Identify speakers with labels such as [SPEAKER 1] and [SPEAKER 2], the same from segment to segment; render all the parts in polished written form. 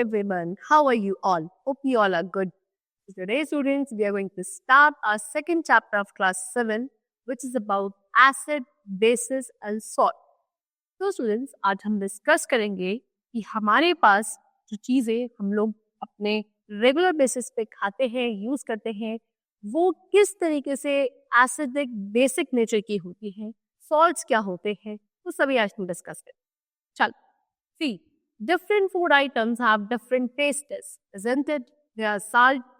[SPEAKER 1] everyone, how are you all? Hope you all are good. Today students, we are going to start our second chapter of class 7 which is about acid, bases and salt. तो students आज हम discuss करेंगे कि हमारे पास जो चीज़ें हम लोग अपने रेगुलर बेसिस पे खाते हैं, यूज़ करते हैं, वो किस तरीके से एसिडिक बेसिक नेचर की होती हैं, सॉल्ट्स क्या होते हैं, तो सभी आज हम डिस्कस करें. चल, सी different food items have different tastes, isn't it? They are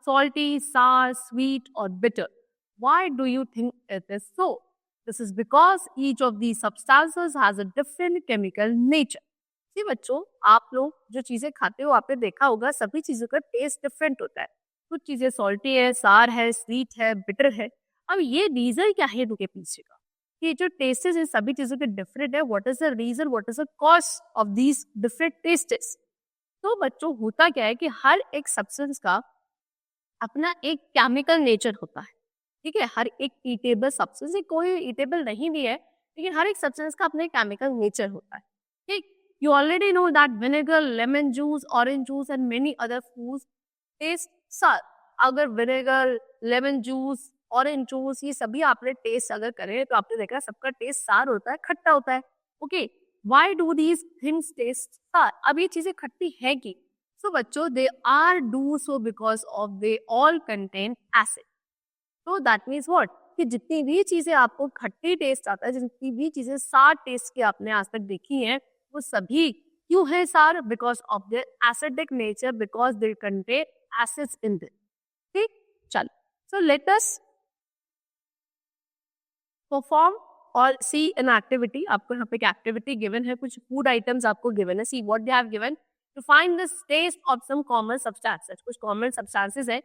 [SPEAKER 1] salty, sour, sweet, or bitter. Why do you think it is so? This is because each of these substances has a different chemical nature. जी बच्चों, आप लोग जो चीजें खाते हो आपने देखा होगा सभी चीजों का टेस्ट डिफरेंट होता है. कुछ चीजें सॉल्टी है, सार है, स्वीट है, बिटर है. अब ये रीजन क्या है इनके पीछे का? ये जो टेस्टेस है सभी चीजों के डिफरेंट है. What is the reason, what is the cause of these different tastes? तो बच्चों होता क्या है कि हर एक सब्सटेंस का अपना एक केमिकल नेचर होता है. ठीक है, हर एक ईटेबल सब्सटेंस, कोई ईटेबल नहीं भी है लेकिन हर एक सब्सटेंस का अपना एक केमिकल नेचर होता है. ठीक, you already know that vinegar, lemon juice, orange juice and many other foods taste sour. अगर vinegar, lemon juice, orange juice ये सभी आपने टेस्ट अगर करें तो आपने देखा सबका टेस्ट सार होता है, खट्टा होता है. Okay, why do these things taste sour? अब ये चीजें खट्टी है कि? सो बच्चों, they are do so because of they all contain acid. तो दैट मीन्स व्हाट, कि जितनी भी चीजें आपको खट्टी टेस्ट आता है, जितनी भी चीजें सार टेस्ट की आपने आज तक देखी हैं, वो सभी क्यों है सार? Because of their acidic nature, because they contain acids in them. ठीक, चलो, सो लेट अस परफॉर्म और सी एन एक्टिविटी. आपको यहाँ पे एक एक्टिविटी गिवन है, कुछ फूड आइटम्स आपको गिवन है. See what they have given. To find the taste of some common substances. कुछ कॉमन सब्सटेंसेस है.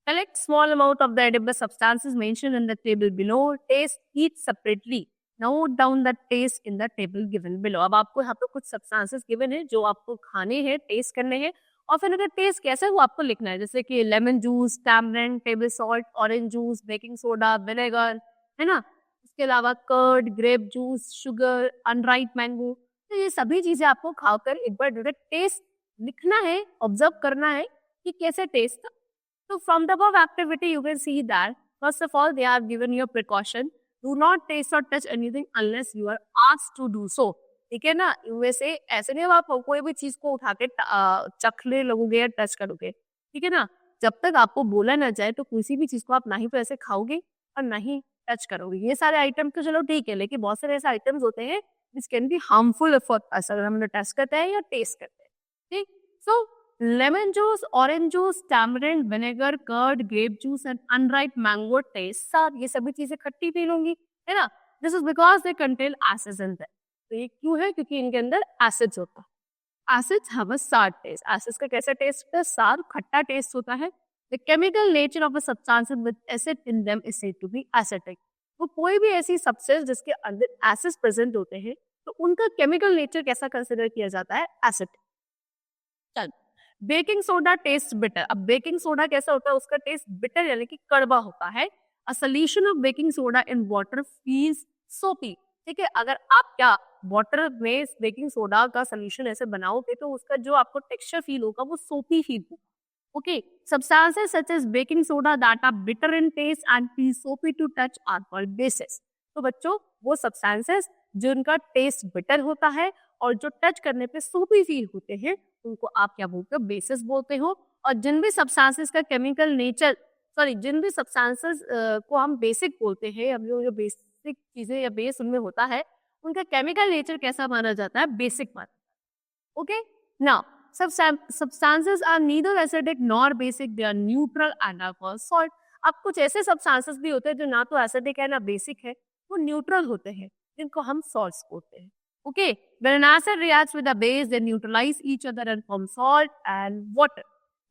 [SPEAKER 1] Collect small amount of the edible substances mentioned in the table below. Taste each separately. Note down the taste in the table given below. अब आपको यहाँ पे कुछ substances given है जो आपको खाने हैं, टेस्ट करने हैं, और फिर अगर टेस्ट कैसा है वो आपको लिखना है. जैसे कि lemon juice, tamarind, table salt, orange juice, baking soda, vinegar, है ना. इसके अलावा curd, grape juice, sugar, unripe mango. तो ये सभी चीजें आपको खाकर एक बार डायरेक्ट टेस्ट लिखना है, ऑब्जर्व करना है कि कैसे टेस्ट था. So from the above activity, you can see that first of all they have given you a precaution. Do not taste or touch anything unless you are asked to do so. ठीक है ना. वैसे ऐसे नहीं आप कोई भी चीज को उठा के चखने लगोगे या टच करोगे. ठीक है ना. जब तक आपको बोला ना जाए तो किसी भी चीज को आप ना ही तो ऐसे खाओगे और ना ही टच करोगे. ये सारे आइटम तो चलो ठीक है, लेकिन बहुत सारे ऐसे आइटम्स होते हैं which can be harmful for us अगर हम टच करते हैं या टेस्ट करते हैं. ठीक, सो lemon juice, orange juice, tamarind, vinegar, curd, grape juice and unripe mango taste सार. ये सभी चीजें खट्टी फील होंगी, है ना. This is because they contain acids in them. तो ये क्यों है? क्योंकि इनके अंदर एसिड्स होता है. एसिड्स हैव अ सार टेस्ट. एसिड्स का कैसा टेस्ट होता है? सार, खट्टा टेस्ट होता है. The chemical nature of a substance with acid in them is said to be acidic. वो कोई भी ऐसी सब्सटेंस जिसके अंदर एसिड्स प्रेजेंट होते हैं तो उनका केमिकल नेचर कैसा कंसिडर किया जाता है? एसिडिक. चल, बेकिंग सोडा टेस्ट बिटर. अब बेकिंग सोडा कैसा होता है? उसका टेस्ट बिटर यानी कि कड़वा होता है. A solution of baking soda in water feels सोपी. ठीक है, अगर आप क्या वाटर में बेकिंग सोडा का सोल्यूशन ऐसे बनाओगे तो उसका जो आपको टेक्सचर फील होगा वो सोपी फील होगा. Okay, substances such as baking soda that are bitter in taste and feel soapy to touch are called bases. तो बच्चों, वो सब्सटेंसेस जिनका टेस्ट बिटर होता है और जो टच करने पे सोपी फील होते हैं उनको आप क्या बोलते हो? बेसिस बोलते हो. और जिन भी सब्सटेंसेस का केमिकल नेचर, जिन भी सब्सटेंसेस को हम बेसिक बोलते हैं, अब जो बेसिक चीजें या बेस उनमें होता है उनका केमिकल नेचर कैसा माना जाता है? बेसिक माना. Okay, now substances are neither acidic nor basic, they are neutral and are called salt. अब कुछ ऐसे सब्सटेंसेस भी होते हैं जो ना तो एसिडिक है ना बेसिक है, वो न्यूट्रल होते हैं जिनको हम सॉल्ट्स बोलते हैं. Okay, when an acid reacts with a base, they neutralize each other and form salt and water.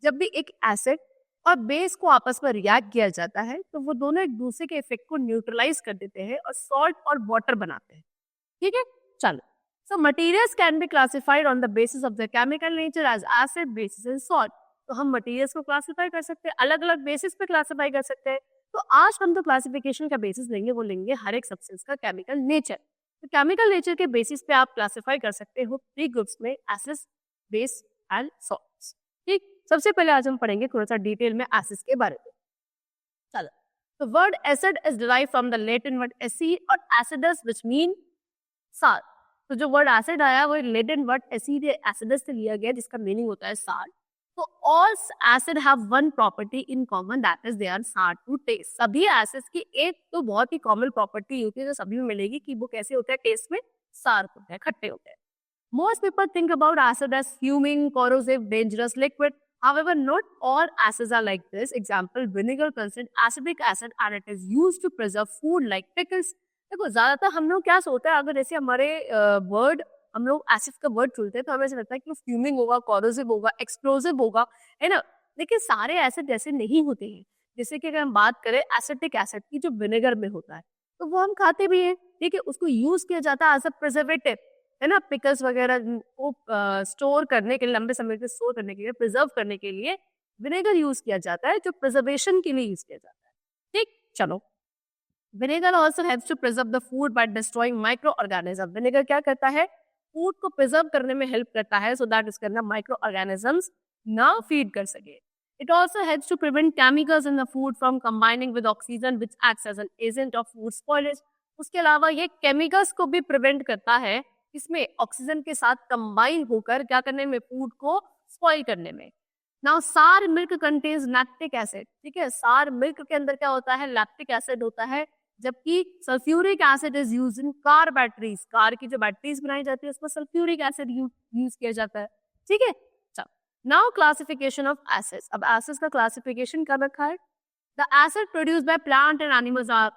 [SPEAKER 1] जब भी एक एसिड और बेस को आपस में रिएक्ट किया जाता है तो वो दोनों एक दूसरे के इफेक्ट को न्यूट्रलाइज कर देते हैं और सॉल्ट और वाटर बनाते हैं. ठीक है, चलो. So materials can be classified on the basis of their chemical nature as acid, bases and salt. तो हम मटेरियल्स को क्लासिफाई कर सकते हैं, अलग अलग बेसिस पे क्लासिफाई कर सकते हैं. तो आज हम तो क्लासिफिकेशन का बेसिस लेंगे, वो लेंगे हर एक सब्सटेंस का केमिकल नेचर. तो केमिकल नेचर के बेसिस पे आप क्लासिफाई कर सकते हो 3 ग्रुप्स में, एसिड्स, बेस एंड सॉल्ट्स. ठीक, सबसे पहले आज हम पढ़ेंगे थोड़ा सा डिटेल में एसिड्स के बारे में। चलो, तो word acid is derived from the Latin word acid और एसिडस व्हिच मीन सार। तो जो वर्ड एसिड आया वो लैटिन वर्ड एसिड या एसिडस से लिया गया जिसका मीनिंग होता है सार। तो all acid have one property in common that is they are sour to taste. सभी एसिड्स की एक तो बहुत ही कॉमन प्रॉपर्टी होती है जो सभी में मिलेगी कि वो कैसे होते हैं टेस्ट में, सार होते हैं, खट्टे होते हैं। Most people think about acid as fuming, corrosive, dangerous liquid. However, not all acids are like this. Example, vinegar contains acetic acid and it is used to preserve food like pickles. देखो ज्यादातर हम लोग क्या सोचते हैं, अगर जैसे हमारे वर्ड हम लोग एसिड का वर्ड चुनते हैं तो हमें ऐसा लगता है कि फ्यूमिंग होगा, कॉरोसिव होगा, एक्सप्लोसिव होगा, है ना। लेकिन सारे एसिड जैसे नहीं होते हैं। जैसे कि अगर हम बात करें एसिटिक एसिड की जो विनेगर में होता है तो वो हम खाते भी हैं, ठीक है, उसको यूज किया जाता है एज अ प्रिजर्वेटिव, है ना। पिकल्स वगैरह को स्टोर करने के लिए, लंबे समय तक स्टोर करने के लिए, प्रिजर्व करने के लिए विनेगर यूज किया जाता है जो प्रिजर्वेशन के लिए यूज किया जाता है। ठीक, चलो, vinegar also helps to preserve the food by destroying microorganism. Vinegar क्या करता है, फूड को प्रिजर्व करने में हेल्प करता है सो दैट उसके अंदर माइक्रो ऑर्गेनिजम्स ना फीड कर सके। It also helps to prevent chemicals in the food from combining with oxygen which acts as an agent of food spoilage। उसके अलावा ये केमिकल्स को भी प्रिवेंट करता है इसमें ऑक्सीजन के साथ कंबाइन होकर क्या करने में, फूड को स्पॉइल करने में। नाउ सार मिल्क कंटेन्स लैक्टिक एसिड। ठीक है, सार मिल्क के अंदर क्या होता है, लैक्टिक एसिड होता है, जबकि sulphuric acid is used in car batteries. Car की जो बैटरीज बनाई जाती है उसमें सल्फ्यूरिक एसिड यूज किया जाता है। ठीक है, नाउ क्लासिफिकेशन ऑफ एसिड्स। अब एसिड्स का क्लासिफिकेशन कर रखा है। The acid produced by plant and animals are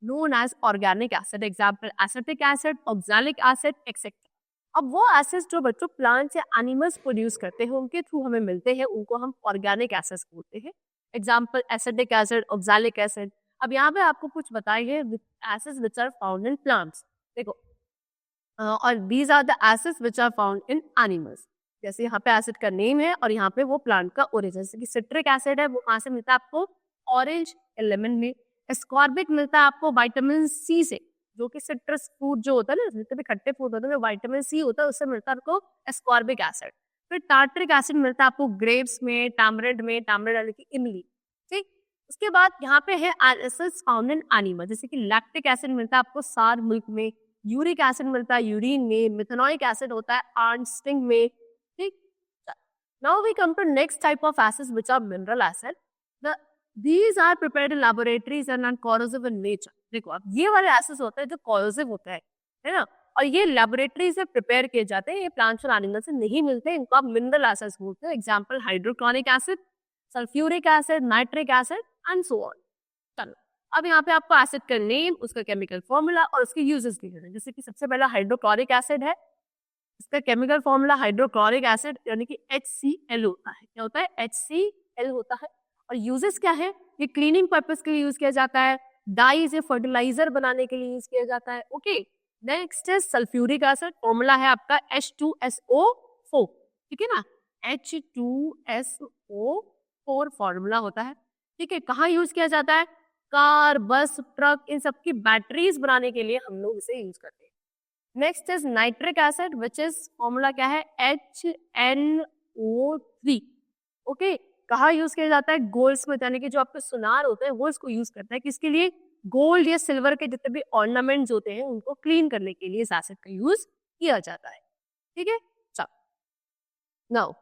[SPEAKER 1] known as organic acid, example acetic acid, oxalic acid, etc। अब वो एसिड्स जो बच्चों प्लांट्स या एनिमल्स प्रोड्यूस करते हैं उनके थ्रू हमें मिलते हैं, उनको हम ऑर्गेनिक एसिड्स बोलते हैं। Example acidic acid, oxalic acid. अब यहाँ पे आपको कुछ बताइए acids which are found in plants. देखो, और these are the acids which are found in animals. जैसे यहाँ पे एसिड का नेम है और यहाँ पे वो प्लांट का ओरिजिन, जैसे कि सिट्रिक एसिड है वो कहाँ से मिलता है आपको, ऑरेंज या लेमन में। एस्कॉर्बिक मिलता है आपको विटामिन सी से, जो कि सिट्रस फ्रूट जो होता है ना, जितने भी खट्टे फ्रूट होते हैं विटामिन सी होता है, उससे मिलता है आपको एस्कॉर्बिक एसिड। फिर टार्टरिक एसिड मिलता है आपको ग्रेप्स में, टैमरिंड में, टैमरिंड यानी कि इमली। ठीक, उसके बाद यहाँ पे है एसिड्स फाउंड इन एनिमल, जैसे कि लैक्टिक एसिड मिलता है आपको सार मिल्क में, यूरिक एसिड मिलता है यूरिन में, मिथेनोइक एसिड होता है आंट स्टिंग में। ठीक, now we come to next type of acids which are mineral acid. These are prepared in laboratories and are corrosive in nature। देखो, अब ये वाले एसिड्स होते हैं जो corrosive होते हैं, है ना, और ये लेबोरेटरी से प्रिपेयर किए जाते हैं, ये प्लांट्स और एनिमल से नहीं मिलते, इनको आप मिनरल एसिड्स बोलते हैं। Example hydrochloric acid, sulphuric acid, nitric acid and so on. चलो, अब यहाँ पे आपको एसिड का नेम, उसका केमिकल फॉर्मूला और उसके यूजेस दिए हैं। जैसे कि सबसे पहला हाइड्रोक्लोरिक एसिड है, इसका केमिकल फॉर्मूला हाइड्रोक्लोरिक एसिड यानी कि HCl होता है। क्या होता है, HCl होता है। और यूजेस क्या है, ये क्लीनिंग पर्पस के लिए यूज किया जाता है, डाइज या फर्टिलाइजर बनाने के लिए यूज किया जाता है। ओके, नेक्स्ट है सल्फ्यूरिक एसिड, फॉर्मूला है आपका H2SO4। ठीक है ना, H2SO4 फॉर्मूला होता है। ठीक है, कहाँ यूज किया जाता है, कार, बस, ट्रक, इन सब की बैटरीज बनाने के लिए हम लोग इसे यूज करते हैं। Next is nitric acid which is formula क्या है, HNO3। ओके, कहाँ यूज किया जाता है, गोल्ड्स में, यानी कि जो आपके सुनार होते हैं वो इसको यूज करता है, किसके लिए, गोल्ड या सिल्वर के जितने भी ऑर्नामेंट्स होते हैं उनको क्लीन करने के लिए इस एसिड का यूज किया जाता है। ठीक है, चलो, now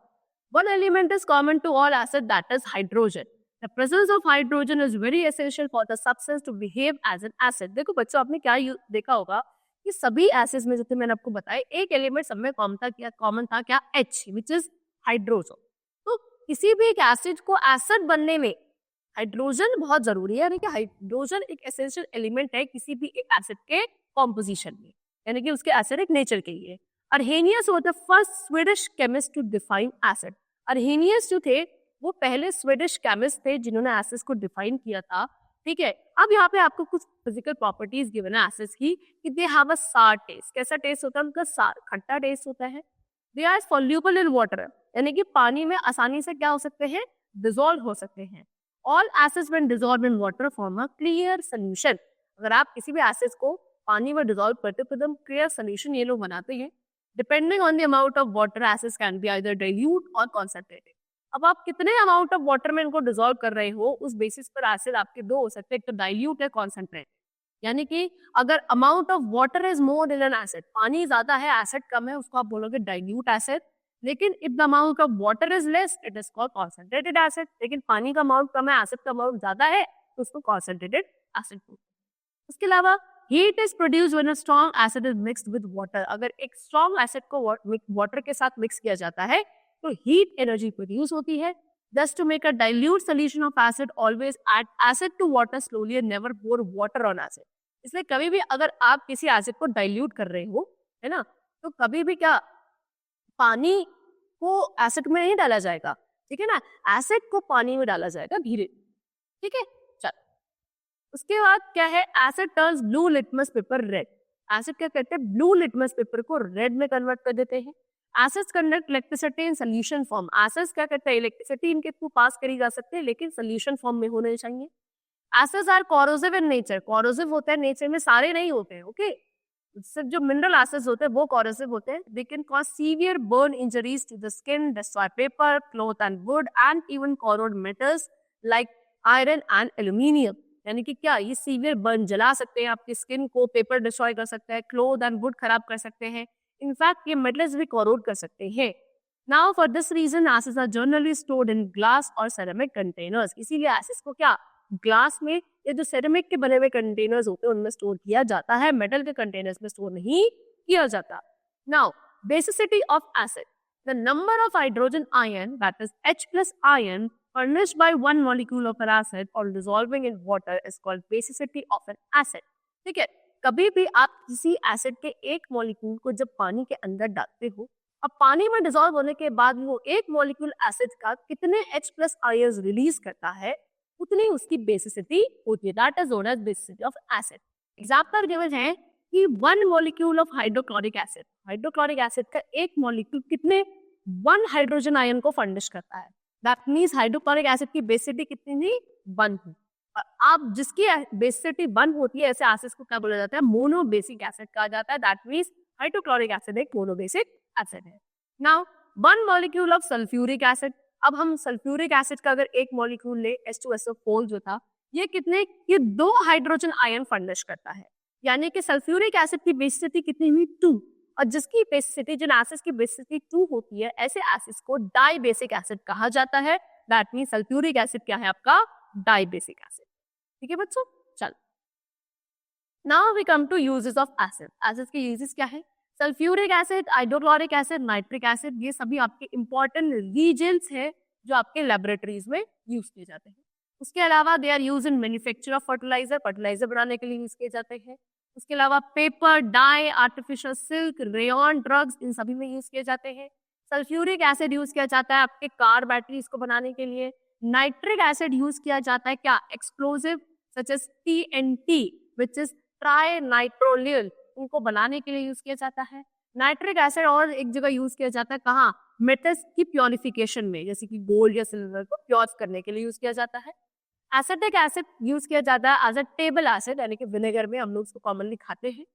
[SPEAKER 1] one element is common to all acid that is hydrogen. The presence of hydrogen is very essential for the substance to behave as an acid. देखो बच्चों, आपने क्या देखा होगा कि सभी एसिड्स में जितने मैंने आपको बताया एक एलिमेंट सब में कॉमन था क्या, H, विच इज हाइड्रोजन। तो किसी भी एक एसिड को एसिड बनने में हाइड्रोजन बहुत जरूरी है, यानी कि हाइड्रोजन एक एसेंशियल एलिमेंट है किसी भी एक एसिड के कॉम्पोजिशन में, यानी कि उसके एसिडिक नेचर के लिए। Arrhenius was the first Swedish chemist to define acid. Arrhenius जो थे वो पहले स्वीडिश केमिस्ट थे जिन्होंने एसिड्स को डिफाइन किया था। ठीक है, अब यहाँ पे आपको कुछ फिजिकल प्रॉपर्टीज गिवन है एसिड्स की कि दे हैव अ सार टेस्ट। कैसा टेस्ट होता है उनका, सार, खट्टा टेस्ट होता है। They are soluble in water, यानी कि पानी में आसानी से क्या हो सकते हैं, डिसॉल्व हो सकते हैं। All acids when dissolve in water form a clear solution. अगर आप किसी भी एसिड्स को पानी में डिसॉल्व करते हो तो एकदम क्लियर सॉल्यूशन ये लोग बनाते हैं। Depending on the amount of water acids can be either dilute और कॉन्सेंट्रेटेड। अब आप कितने अमाउंट ऑफ वाटर में इनको डिसॉल्व कर रहे हो, उस बेसिस पर एसिड आपके दो हो सकते हैं, एक तो डाइल्यूट है, कॉन्सेंट्रेट। यानी कि अगर amount of water is more in an acid, पानी ज्यादा है, एसिड कम है, उसको आप बोलोगे डाइल्यूट एसिड। लेकिन if the amount of water is less, it is called concentrated acid. लेकिन पानी का अमाउंट कम है, एसिड का अमाउंट ज्यादा है, तो उसको कॉन्सेंट्रेटेड एसिड बोलते हैं। उसके अलावा heat is produce when a strong acid is mixed with water. अगर एक स्ट्रॉन्ग एसिड को वाटर के साथ मिक्स किया जाता है तो हीट एनर्जी प्रोड्यूस होती है। Thus, to make a dilute solution of acid, always add acid to water slowly and never pour water on acid. इसलिए कभी भी अगर आप किसी एसिड को डाइल्यूट कर रहे हो, है ना, तो कभी भी क्या पानी को एसिड में नहीं डाला जाएगा, ठीक है ना, एसिड को पानी में डाला जाएगा धीरे, ठीक है। चल, उसके बाद क्या है, asset turns blue litmus paper red. Acid क्या करते हैं, ब्लू लिटमस पेपर को रेड में कन्वर्ट कर देते हैं। Acids conduct electricity in solution form. Acids क्या करते हैं, इलेक्ट्रिसिटी इनके थ्रू पास करी जा सकती है, लेकिन सोल्यूशन फॉर्म में होने चाहिए। Acids are corrosive in nature. Corrosive होते हैं नेचर में, सारे नहीं होते हैं, ओके। सिर्फ जो मिनरल एसिड्स होते हैं वो कोरोसिव होते हैं। They can cause severe burn injuries to the skin, destroy paper, cloth and wood and even corrode metals like iron and aluminium. यानी कि क्या ये सीवियर बर्न जला सकते हैं आपकी स्किन को, पेपर डिस्ट्रॉय कर सकता है, क्लॉथ एंड वुड खराब कर सकते हैं, इनफैक्ट ये मेटल्स भी कोरोड कर सकते हैं। Now for this reason acids are generally stored in glass और सेरेमिक कंटेनर्स। इसीलिए एसिड्स को क्या ग्लास में या जो सेरेमिक के बने हुए कंटेनर्स होते हैं उनमें स्टोर किया जाता है, मेटल के कंटेनर्स में स्टोर नहीं किया जाता। Now basicity of acid, the number of hydrogen ion that is H+ ion furnished by one molecule of an acid or dissolving in water is called basicity of an acid। ठीक है, कभी भी आप किसी acid के एक molecule को जब पानी के अंदर डालते हो, अब पानी में डिसॉल्व होने के बाद वो एक मॉलिक्यूल एसिड का कितने H+ आयंस रिलीज करता है, उतनी उसकी बेसिसिटी होती है। That is known as basicity of acid. Example given है कि one molecule of hydrochloric acid, hydrochloric acid का एक मॉलिक्यूल कितने 1 हाइड्रोजन आयन को फर्निश करता है। दैट मीन्स हाइड्रोक्लोरिक एसिड की बेसिसिटी कितनी थी, 1 थी। और आप जिसकी बेसिसिटी 1 होती है, ऐसे एसिड्स को क्या बोला जाता है, मोनोबेसिक एसिड कहा जाता है। दैट मीन्स हाइड्रोक्लोरिक एसिड एक मोनोबेसिक एसिड है। Now one molecule of sulphuric acid, अब हम सल्फ्यूरिक एसिड का अगर एक मॉलिक्यूल ले, H2SO4 जो था, ये कितने, ये 2 हाइड्रोजन आयन फर्निश करता है। यानी कि सल्फ्यूरिक एसिड की बेसिसिटी कितनी हुई, 2। और जिसकी बेसिसिटी, जिन एसिड्स की बेसिसिटी 2 होती है, ऐसे एसिड्स को डाइबेसिक एसिड कहा जाता है। दैट मींस सल्फ्यूरिक एसिड क्या है आपका, डाइबेसिक एसिड। ठीक है बच्चों, चल now we come to uses of acid. Acids के यूजेस क्या है, sulphuric acid, hydrochloric acid, nitric acid, ये सभी आपके इंपॉर्टेंट रीजेंट्स है जो आपके लेबोरेटरीज में यूज किए जाते हैं। उसके अलावा they are use in manufacture of fertilizer, fertilizer बनाने के लिए यूज किए जाते हैं। उसके अलावा paper, dye, artificial silk, rayon, drugs, इन सभी में यूज किए जाते हैं। सल्फ्यूरिक एसिड यूज किया जाता है आपके कार बैटरीज को बनाने के लिए। नाइट्रिक एसिड यूज किया जाता है क्या, explosive such as TNT which is trinitrotoluene, उनको बनाने के लिए यूज किया जाता है। नाइट्रिक एसिड और एक जगह यूज किया जाता है, कहाँ, मेटल्स की प्योरिफिकेशन में, जैसे कि गोल्ड या सिल्वर को प्योर करने के लिए यूज किया जाता है। एसिटिक एसिड यूज किया जाता है एज अ टेबल एसिड, यानी कि विनेगर में हम लोग इसको कॉमनली खाते हैं।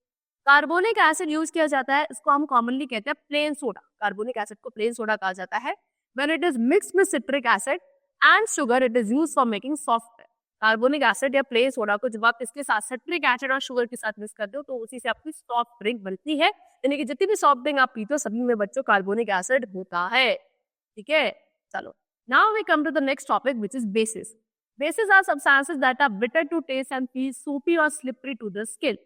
[SPEAKER 1] कार्बोनिक एसिड यूज किया जाता है, इसको हम कॉमनली कहते हैं प्लेन सोडा। कार्बोनिक एसिड को प्लेन सोडा कहा जाता है। When it is mixed with citric acid and sugar, it is used for making soft. Carbonic acid या प्लेन सोडा को जब आप इसके साथ सिट्रिक एसिड और शुगर के साथ मिक्स करते हो तो उसी से आपकी सॉफ्ट ड्रिंक बनती है। यानी कि जितनी भी सॉफ्ट ड्रिंक आप पीते हो सभी में बच्चों कार्बोनिक एसिड होता है। ठीक है, चलो now we come to the next topic which is bases. Bases are substances that are bitter to taste and feel soapy or slippery to the skin।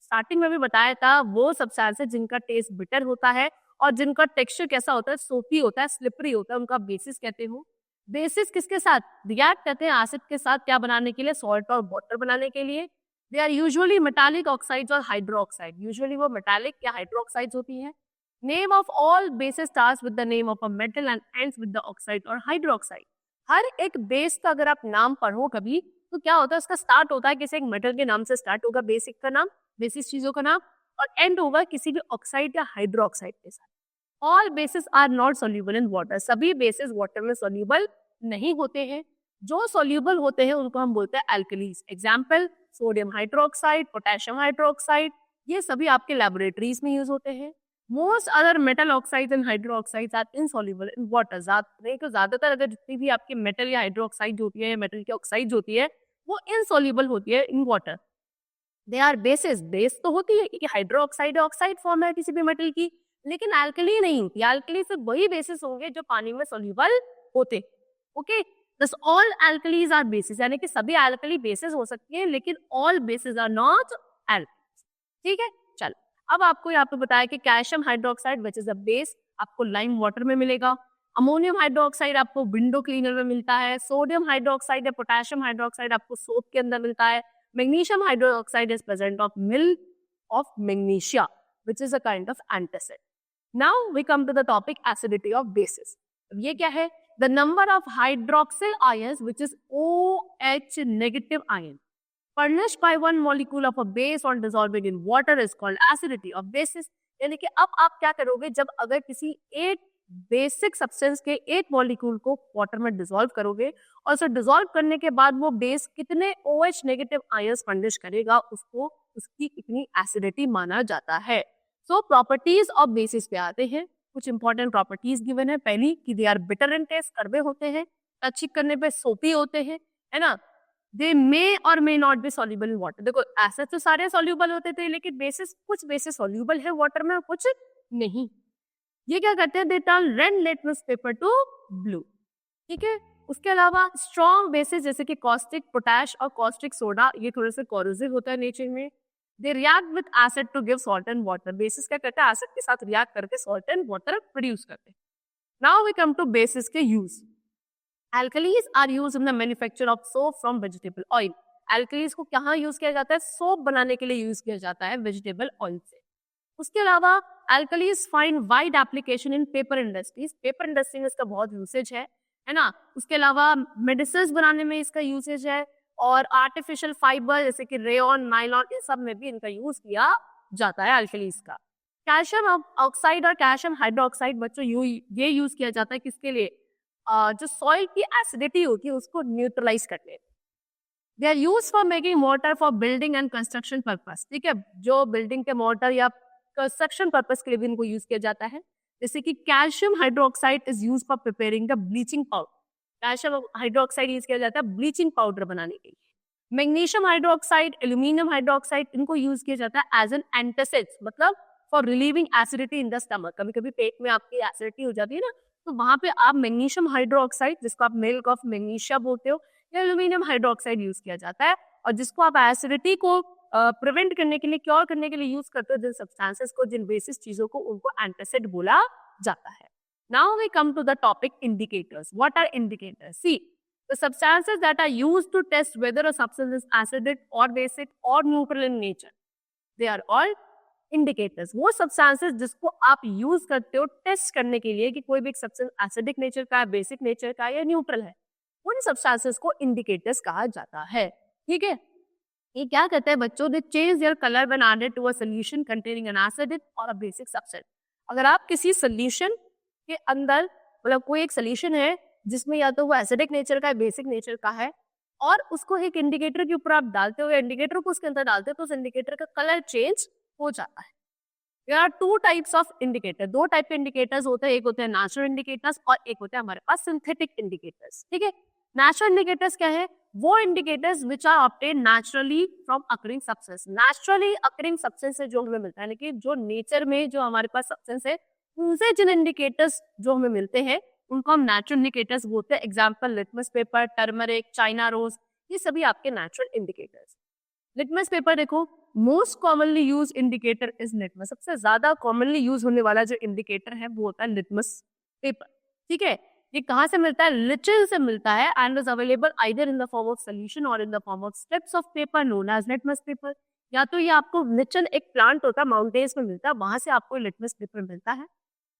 [SPEAKER 1] Starting में भी बताया था, वो सब्सटेंसेस जिनका टेस्ट बिटर होता है और जिनका टेक्सचर कैसा होता है, सोपी होता है, स्लिपरी होता है, उनका बेसिस कहते हो। बेसिस किसके साथ रिएक्ट करते हैं, एसिड के साथ, क्या बनाने के लिए, सॉल्ट और वाटर बनाने के लिए। They are usually metallic oxides और हाइड्रोक्साइड, यूजुअली वो मेटालिक या हाइड्रोक्साइड्स होती है। Name of all bases starts with the name of a metal and ends with the oxide और हाइड्रोक्साइड। हर एक बेस का अगर आप नाम पढ़ो कभी तो क्या होता है, उसका स्टार्ट होता है किसी एक मेटल के नाम से स्टार्ट होगा, बेसिक का नाम, बेसिस चीजों का नाम, और एंड होगा किसी भी ऑक्साइड या हाइड्रोक्साइड के साथ। All bases are not soluble in water, सभी बेसिस वाटर में सोल्यूबल नहीं होते हैं। जो सोल्यूबल होते हैं उनको हम बोलते हैं alkalis. Example sodium hydroxide, potassium hydroxide, ये सभी आपके लेबोरेटरीज में यूज होते हैं। Most other metal oxides and hydroxides are insoluble in water. नहीं तो ज्यादातर अगर जितनी भी आपकी मेटल या हाइड्रो ऑक्साइड होती है या मेटल की ऑक्साइड होती है वो इनसॉल्युबल होती है in water. They are bases, base तो होती है क्योंकि हाइड्रो ऑक्साइड ऑक्साइड फॉर्म है किसी भी मेटल की, लेकिन एल्कली नहीं होती। एल्कली सिर्फ वही बेसिस होंगे जो पानी में सोल्यूबल होते। Okay, this all alkalis are bases, यानी कि सभी एल्कली बेसिस हो सकती है लेकिन all bases are not alkalis. ठीक है, चलो अब आपको यहाँ पे बताया कि calcium hydroxide which is a base आपको लाइम वाटर में मिलेगा। अमोनियम हाइड्रोक्साइड आपको विंडो क्लीनर में मिलता है। सोडियम हाइड्रोक्साइड या पोटेशियम हाइड्रोक्साइड आपको सोप के अंदर मिलता है। Magnesium hydroxide is present of milk of magnesia which is a kind of antacid. Now we come to the topic acidity of bases. ये क्या है? The number of hydroxyl ions which is OH negative ion furnished by one molecule of a base on dissolving in water is called acidity of basis। यानी कि अब आप क्या करोगे, जब अगर किसी एक बेसिक सब्सटेंस के एक मॉलिक्यूल को वाटर में डिसॉल्व करोगे और उसे डिसॉल्व करने के बाद वो बेस कितने OH नेगेटिव आयंस फर्निश करेगा, उसको उसकी इतनी एसिडिटी माना जाता है। सो प्रॉपर्टीज ऑफ बेसिस पे आते हैं। कुछ इंपॉर्टेंट प्रॉपर्टीज गिवन है। पहली कि they are bitter in taste, कड़वे होते हैं, टच करने पे सोपी होते हैं, है ना। दे मे और may not be soluble in water. देखो ऐसे तो सारे सॉल्युबल होते थे लेकिन बेसिस, कुछ बेसिस सॉल्युबल है वाटर में, कुछ नहीं। ये क्या करते हैं? They turn red litmus paper to blue. ठीक है, उसके अलावा स्ट्रॉन्ग बेसिस जैसे कि कॉस्टिक पोटैश और कॉस्टिक सोडा, ये थोड़े से कोरोसिव होता है नेचर में। They react with acid to give salt and water. Bases क्या करते हैं? एसिड के साथ रिएक्ट करके सॉल्ट एंड वाटर प्रोड्यूस करते हैं। Now we come to bases के use. Alkalis are used in the manufacture of soap from vegetable oil। Alkalis को कहाँ यूज किया जाता है? सोप बनाने के लिए यूज किया जाता है वेजिटेबल ऑयल से। उसके अलावा alkalis find wide application in paper industries। Paper industry में इसका बहुत यूसेज है ना। उसके अलावा मेडिसिन बनाने में इसका यूसेज है और आर्टिफिशियल फाइबर जैसे कि रेयन, नायलॉन, इन सब में भी इनका यूज किया जाता है alkalis का। कैल्शियम ऑक्साइड और कैल्शियम हाइड्रोक्साइड बच्चों ये यूज किया जाता है किसके लिए? जो सॉइल की एसिडिटी होती है उसको न्यूट्रलाइज करने। They are use for making mortar for building and construction purpose. ठीक है, जो बिल्डिंग के मोर्टर या कंस्ट्रक्शन पर्पस के लिए भी इनको यूज किया जाता है। जैसे कि calcium hydroxide is use for preparing the bleaching powder. Calcium hydroxide use किया जाता है ब्लीचिंग पाउडर बनाने के लिए। मैग्नीशियम हाइड्रोक्साइड, एल्यूमिनियम हाइड्रोक्साइड, इनको यूज किया जाता है एज एन एंटासिड, मतलब for relieving acidity in the stomach. कभी कभी पेट में आपकी एसिडिटी हो जाती है ना, तो वहां पे आप मैग्नीशियम हाइड्रोक्साइड, जिसको आप मिल्क ऑफ मैग्नीशिया बोलते हो, या एल्यूमिनियम हाइड्रोक्साइड यूज किया जाता है और जिसको आप एसिडिटी को प्रिवेंट करने के लिए, क्योर करने के लिए यूज करते हो। जिन सब्सटेंसेस को, जिन बेसिस चीजों को, उनको एंटासिड बोला जाता है। Now we come to the topic indicators. What are indicators? See the substances that are used to test whether a substance is acidic और बेसिक और neutral in nature, they are all indicators. वो substances जिसको आप use करते हो test करने के लिए कि कोई भी सब्सटेंस एसिडिक नेचर का है, बेसिक नेचर का है या न्यूट्रल है, उन सब्सटेंसेस को इंडिकेटर्स कहा जाता है। ठीक है, ये क्या कहते हैं बच्चों? They change their colour when added to a solution containing an acidic और अ बेसिक सब्सटेंस। अगर आप किसी सॉल्यूशन के अंदर, मतलब कोई एक सॉल्यूशन है जिसमें या तो वो एसिडिक नेचर का है, बेसिक नेचर का है, और उसको एक इंडिकेटर के ऊपर आप डालते हो या इंडिकेटर को उसके अंदर डालते हो, तो उस इंडिकेटर का कलर चेंज हो जाता है। There are two types of indicator। दो टाइप के इंडिकेटर्स होते हैं, एक होते हैं नेचुरल इंडिकेटर्स और एक होते हैं हमारे पास सिंथेटिक इंडिकेटर्स। ठीक है, नेचुरल इंडिकेटर्स क्या है? वो indicators which are obtain naturally from occurring substance. Naturally occurring substance से जो हमें मिलता है, यानी कि जो नेचर में जो हमारे पास सब्सटेंस है, उनसे जिन इंडिकेटर्स जो हमें मिलते हैं उनको हम नेचुरल इंडिकेटर्स बोलते हैं। Example litmus paper, turmeric, China rose, ये सभी आपके नेचुरल इंडिकेटर्स। लिटमस पेपर देखो, most commonly use indicator is litmus. सबसे ज्यादा कॉमनली यूज होने वाला जो इंडिकेटर है वो होता है लिटमस पेपर। ठीक है, ये कहाँ से मिलता है? लिचिन से मिलता है and is available either in the form of solution और in the form of strips of paper known as litmus paper. या तो ये आपको लिचन एक प्लांट होता है, माउंटेन्स में मिलता है, वहां से आपको लिटमस पेपर मिलता है।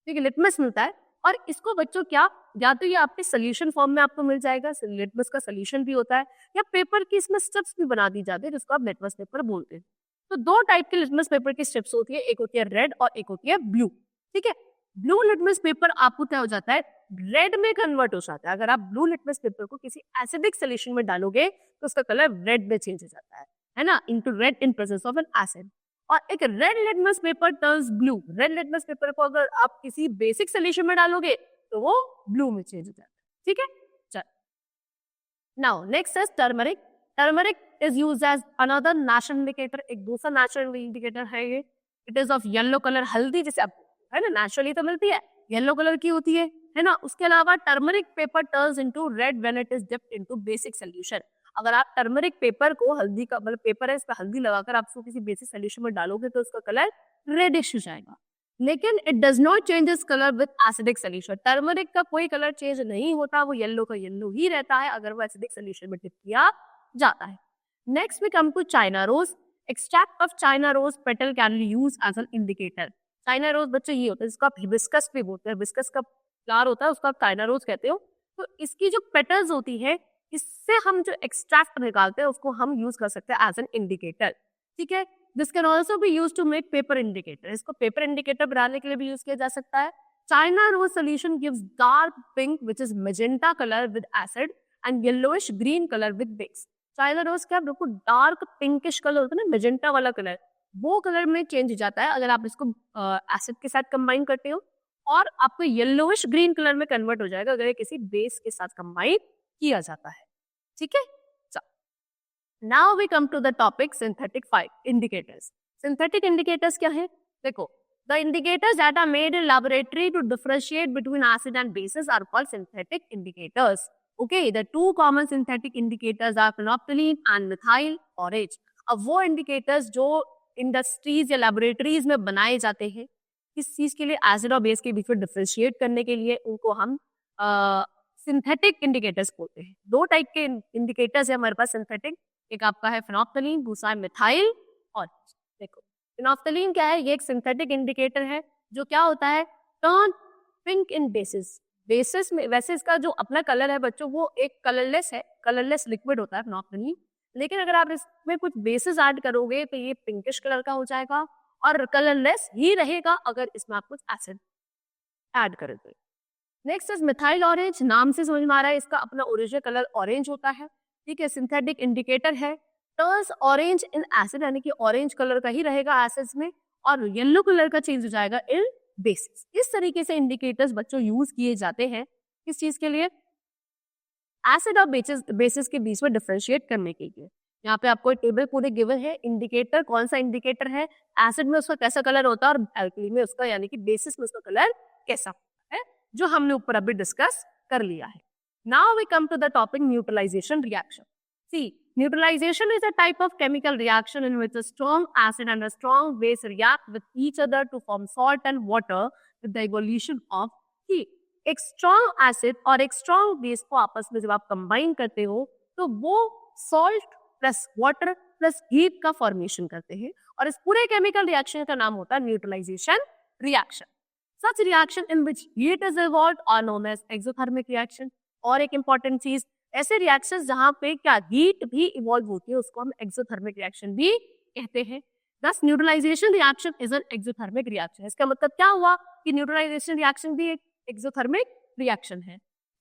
[SPEAKER 1] ठीक है, लिटमस मिलता है और इसको बच्चों क्या, या तो ये आपके सोल्यूशन फॉर्म में आपको मिल जाएगा, लिटमस का सोल्यूशन भी होता है, या पेपर की इसमें स्ट्रिप्स भी बना दी जाती है जिसको आप लिटमस पेपर बोलते हैं। तो दो टाइप के लिटमस पेपर की स्ट्रिप्स होती है, एक होती है रेड और एक होती है ब्लू। ठीक है, ब्लू लिटमस पेपर आपको क्या हो जाता है? रेड में कन्वर्ट हो जाता है। अगर आप ब्लू लिटमस पेपर को किसी एसिडिक सोल्यूशन में डालोगे तो उसका कलर रेड में चेंज हो जाता है ना, into red in presence of an acid. और एक red litmus paper turns blue. Red litmus paper को अगर आप किसी बेसिक सोल्यूशन में डालोगे तो वो ब्लू में चेंज हो जाता है, ठीक है। चल, now next is turmeric. Turmeric is used as another natural indicator, एक दूसरा नेचुरल इंडिकेटर है ये। It is of yellow colour, हल्दी जैसे आप है ना नेचुरली तो मिलती है, येलो कलर की होती है ना। उसके अलावा turmeric paper turns into red when it is dipped into basic solution. अगर आप टर्मरिक पेपर को, हल्दी का मतलब पेपर है, इस पर हल्दी लगाकर आप उसको किसी बेसिक सॉल्यूशन में डालोगे तो उसका कलर रेडिश हो जाएगा, लेकिन it does not change its colour with acidic solution. Turmeric का कोई कलर चेंज नहीं होता, वो येलो का येलो ही रहता है अगर वो एसिडिक सॉल्यूशन में डिप किया जाता है। Next we come to China rose. Extract of China rose petal can be used as an indicator. China rose बच्चों ये होता है जिसको आप हिबिस्कस भी बोलते हैं, हिबिस्कस का फ्लावर होता है उसको आप चाइना रोज कहते हो। तो इसकी जो पेटल्स होती है, इससे हम जो एक्सट्रैक्ट निकालते हैं उसको हम यूज कर सकते हैं एज एन इंडिकेटर, ठीक है। This can also be use to make paper indicator. इसको पेपर इंडिकेटर बनाने के लिए भी यूज किया जा सकता है। China rose solution gives dark pink which is magenta colour with acid and yellowish green colour with base. China rose क्या बिल्कुल डार्क पिंकिश कलर होता है ना, मेजेंटा वाला कलर, वो कलर में चेंज हो जाता है अगर आप इसको एसिड के साथ कंबाइन करते हो, और आपको येलोइश ग्रीन कलर में कन्वर्ट हो जाएगा अगर ये किसी बेस के साथ कंबाइन किया जाता है, ठीक है। Now we come to the topic synthetic indicators. Synthetic indicators क्या है? देखो, the indicators that are made in laboratory to differentiate between acid and basis are called synthetic indicators. Okay, the two common synthetic indicators are phenolphthalein and methyl orange. अब वो indicators जो industries या laboratories में बनाए जाते हैं किस चीज के लिए, एसिड और बेस के बीच में डिफरेंशिएट करने के लिए, उनको हम सिंथेटिक इंडिकेटर्स बोलते हैं। दो टाइप के इंडिकेटर्स है हमारे पास सिंथेटिक, एक आपका है फेनोल्फ्थालीन, दूसरा है मिथाइल ऑरेंज। देखो, फेनोल्फ्थालीन क्या है? ये एक सिंथेटिक इंडिकेटर है जो क्या होता है, turn pink in basis. Basis में वैसे इसका जो अपना कलर है बच्चों वो एक कलरलेस है, कलरलेस लिक्विड होता है फेनोल्फ्थालीन, लेकिन अगर आप इसमें कुछ बेसिस ऐड करोगे तो ये पिंकिश कलर का हो जाएगा और कलरलेस ही रहेगा अगर इसमें आप कुछ एसिड ऐड कर दो। Next is methyl orange. नाम से समझ में आ रहा है इसका अपना ओरिजिनल कलर ऑरेंज होता है, ठीक है, सिंथेटिक इंडिकेटर है। टर्न्स ऑरेंज इन एसिड, यानी कि ऑरेंज कलर का ही रहेगा एसिड्स में और येलो कलर का चेंज हो जाएगा इन बेसिस। इस तरीके से इंडिकेटर्स बच्चों यूज किए जाते हैं किस चीज के लिए, एसिड और बेसिस के बीच में डिफरेंशिएट करने के लिए। यहाँ पे आपको टेबल पूरे गिवन है, इंडिकेटर कौन सा इंडिकेटर है, एसिड में उसका कैसा कलर होता है और एल्कली में उसका यानी कि बेसिस में उसका कलर कैसा होता है, जो हमने ऊपर अभी डिस्कस कर लिया है। Now we come to the topic neutralization reaction. See, neutralization is a type of chemical reaction in which a strong acid and a strong base react with each other to form salt and water with the evolution of heat. एक strong acid और एक strong base को आपस में जब आप combine करते हो तो वो salt plus water plus heat का formation करते हैं और इस पूरे chemical reaction का नाम होता है neutralization reaction. Such reaction in which heat is evolved are known as exothermic reaction. और एक important चीज, ऐसे रिएक्शंस जहां पे क्या हीट भी इवॉल्व होती है उसको हम एक्सोथर्मिक रिएक्शन भी कहते हैं। This neutralization reaction is an exothermic reaction. इसका मतलब क्या हुआ कि न्यूट्रलाइजेशन रिएक्शन भी एक एक्सोथर्मिक रिएक्शन है।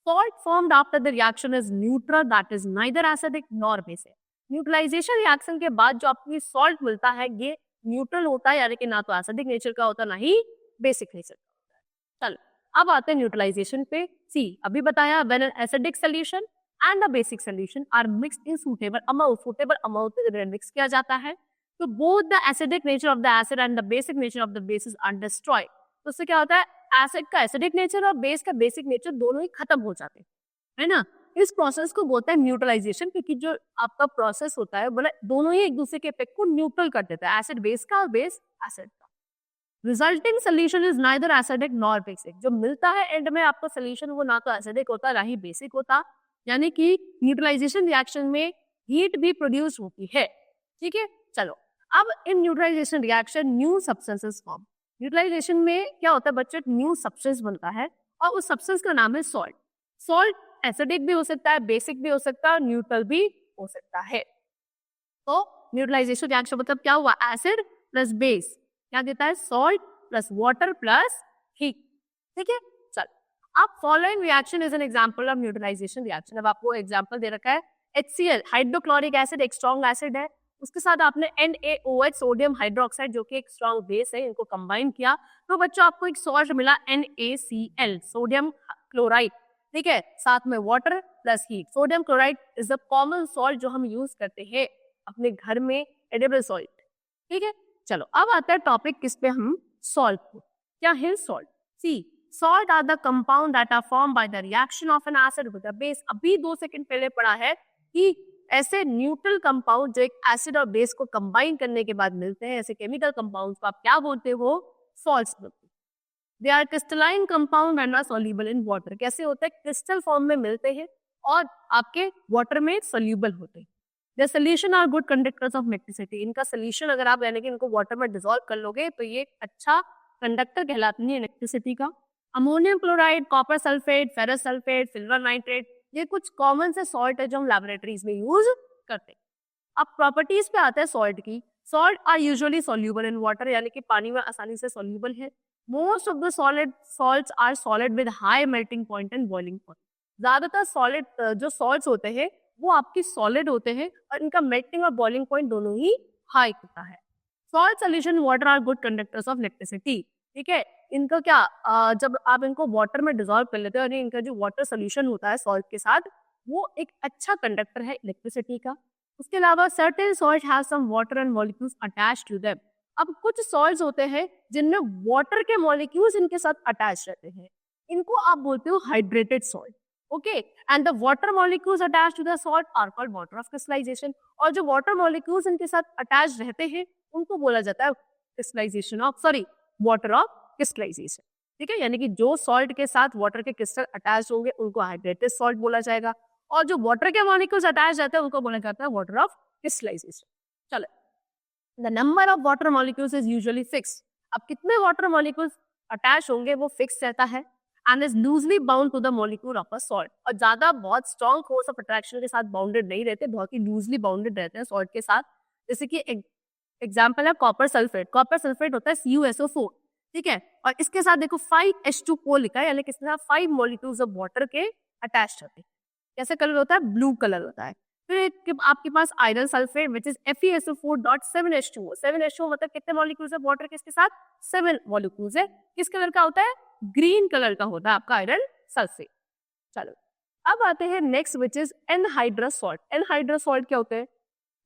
[SPEAKER 1] Salt formed after the reaction is neutral that is neither acidic nor basic. Neutralization reaction के बाद जो आपको सॉल्ट मिलता है ये न्यूट्रल होता है, यानी कि ना तो एसिडिक नेचर का होता ना ही बेसिक नेचर का होता है। चलो अब आते हैं न्यूट्रलाइजेशन पे। सी, अभी बताया when an acidic solution and the basic solution are mixed in suitable amount में mix किया जाता है तो both the acidic nature of the acid and the basic nature of the bases are destroyed। तो उससे क्या होता है, एसिड का एसिडिक नेचर और बेस का बेसिक नेचर दोनों ही खत्म हो जाते हैं, है ना। इस प्रोसेस को बोलते हैं न्यूट्रलाइजेशन, क्योंकि जो आपका प्रोसेस होता है बोला दोनों ही एक दूसरे के इफेक्ट को न्यूट्रल कर देता है, एसिड बेस का और बेस एसिड का। Resulting solution is neither acidic nor basic. जो मिलता है एंड में आपका सोल्यूशन वो ना तो एसिडिक होता ना ही बेसिक होता, यानी कि न्यूट्रलाइजेशन रिएक्शन में हीट भी प्रोड्यूस होती है, ठीक है। चलो अब in neutralization reaction new substances form. Neutralization में क्या होता है बच्चों, न्यू सब्सटेंस बनता है और उस सब्सटेंस का नाम है सॉल्ट। सॉल्ट एसिडिक भी हो सकता है, बेसिक भी हो सकता है और न्यूट्रल भी हो सकता है। तो न्यूट्रलाइजेशन रिएक्शन मतलब क्या हुआ, एसिड प्लस बेस क्या देता है, salt plus water plus heat, ठीक है। अब following reaction is an example of neutralization reaction. अब आपको एग्जांपल दे रखा है HCl हाइड्रोक्लोरिक एसिड, एक स्ट्रॉन्ग एसिड है, उसके साथ आपने NaOH सोडियम हाइड्रोक्साइड जो कि एक स्ट्रॉन्ग बेस है, इनको कंबाइन किया तो बच्चों आपको एक सॉल्ट मिला NaCl सोडियम क्लोराइड, ठीक है, साथ में water plus heat. Sodium chloride is a common salt जो हम यूज करते हैं अपने घर में, एडिबल सॉल्ट, ठीक है। चलो अब आता है टॉपिक किस पे, हम सॉल्ट को। क्या है salt? See salt are the compound that are form by the reaction of an acid with a base. अभी 2 सेकंड पहले पढ़ा है कि ऐसे न्यूट्रल कंपाउंड जो एक एसिड और बेस को कंबाइन करने के बाद मिलते हैं, ऐसे केमिकल कंपाउंड्स को आप क्या बोलते हो? सॉल्ट्स बोलते हो। They are crystalline compound and are soluble in water. कैसे होते हैं? क्रिस्टल फॉर्म में मिलते हैं और आपके वाटर में सॉल्युबल होते हैं। The solution are good conductors of electricity. इनका सोल्यूशन अगर आप यानी कि इनको वाटर में डिसॉल्व कर लोगे तो ये अच्छा कंडक्टर कहलाती है इलेक्ट्रिसिटी का। Ammonium chloride, copper sulphate, ferrous sulphate, silver nitrate, ये कुछ कॉमन से सॉल्ट है जो हम लैबोरेटरीज में यूज करते हैं। अब प्रॉपर्टीज पे आता है सॉल्ट की। Salt are usually soluble in water, यानी कि पानी में आसानी से सॉल्युबल है। Most of the solid salts are solid with high melting point and boiling point. ज्यादातर सॉलिड जो सॉल्ट्स होते हैं वो आपकी सॉलिड होते हैं और इनका मेल्टिंग और बॉइलिंग पॉइंट दोनों ही हाई होता है। Salt solution water are good conductors of electricity, ठीक है। इनको क्या जब आप इनको वाटर में डिसॉल्व कर लेते हो और इनका जो वाटर सोल्यूशन होता है सॉल्ट के साथ, वो एक अच्छा कंडक्टर है इलेक्ट्रिसिटी का। उसके अलावा certain salt have some water and molecules attached to them. अब कुछ सॉल्ट्स होते हैं जिनमें वाटर के मॉलिक्यूल्स इनके साथ अटैच रहते हैं, इनको आप बोलते हो hydrated salt, okay. And the water molecules attached to the salt are called water of crystallization. और जो वाटर मॉलिक्यूल्स इनके साथ अटैच रहते हैं उनको बोला जाता है crystallization of water of crystallization, ठीक है। यानी कि जो सॉल्ट के साथ वाटर के क्रिस्टल अटैच होंगे उनको हाइड्रेटेड सॉल्ट बोला जाएगा और जो वाटर के मॉलिक्यूल्स अटैच रहते हैं उनको बोला जाता है वाटर ऑफ क्रिस्टलाइजेशन। चलो, the number of water molecules is usually fix. अब कितने वाटर मॉलिक्यूल्स अटैच होंगे वो फिक्स रहता है and is loosely bound to the molecule of a salt. और ज्यादा बहुत स्ट्रॉन्ग फोर्स ऑफ अट्रैक्शन के साथ बाउंडेड नहीं रहते, बहुत ही लूजली बाउंडेड रहते हैं सॉल्ट के साथ। जैसे कि एग्जाम्पल है कॉपर सल्फेट। कॉपर सल्फेट होता है CuSO4, ठीक है, और इसके साथ देखो 5H2O लिखा है, यानी किसके साथ 5 मॉलिक्यूल्स ऑफ वाटर के अटैच होते हैं। कैसे कलर होता है? ब्लू कलर होता है। फिर आपके पास iron sulphate which is FeSO4.7H2O। 7H2O मतलब कितने मॉलिक्यूल्स है वाटर के? इसके साथ 7 मॉलिक्यूल्स है। किस कलर का होता है? ग्रीन कलर का होता है आपका आयरन सल्फेट। चलो अब आते हैं next which is anhydrous salt. Anhydrous salt क्या होते हैं?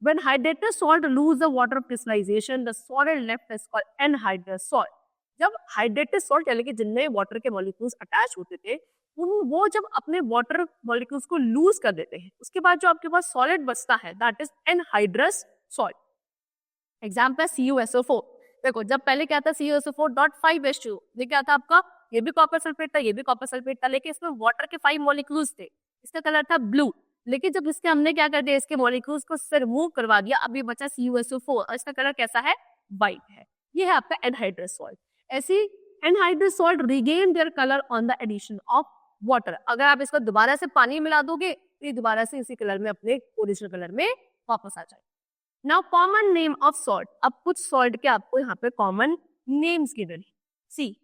[SPEAKER 1] When hydrated salt lose the water of crystallization, the solid left is called anhydrous salt. जब हाइड्रेटेड सॉल्ट यानी कि जिनमें वाटर के मॉलिक्यूल्स अटैच होते थे वो जब अपने वाटर मॉलिक्यूल्स को लूज कर देते हैं, उसके बाद जो आपके पास सॉलिड बचता है that is anhydrous salt. Example CuSO4। देखो जब पहले क्या था CuSO4.5H2O, ये क्या था आपका? ये भी कॉपर सल्फेट था, ये भी कॉपर सल्फेट था, लेकिन इसमें वाटर के 5 मॉलिक्यूल्स थे, इसका कलर था ब्लू। लेकिन जब इसके हमने क्या कर दिया, इसके मॉलिक्यूल्स को रिमूव करवा दिया, अभी बचा CuSO4 और इसका कलर कैसा है? व्हाइट है। ये है आपका एनहाइड्रस सॉल्ट। ऐसी anhydrous salt regain their colour on the addition of water. अगर आप इसको दोबारा से पानी मिला दोगे तो ये दोबारा से इसी कलर में अपने ओरिजिनल कलर में वापस आ जाए। Now common name of salt. अब कुछ सॉल्ट के आपको यहाँ पे कॉमन नेम्स गिवन है। See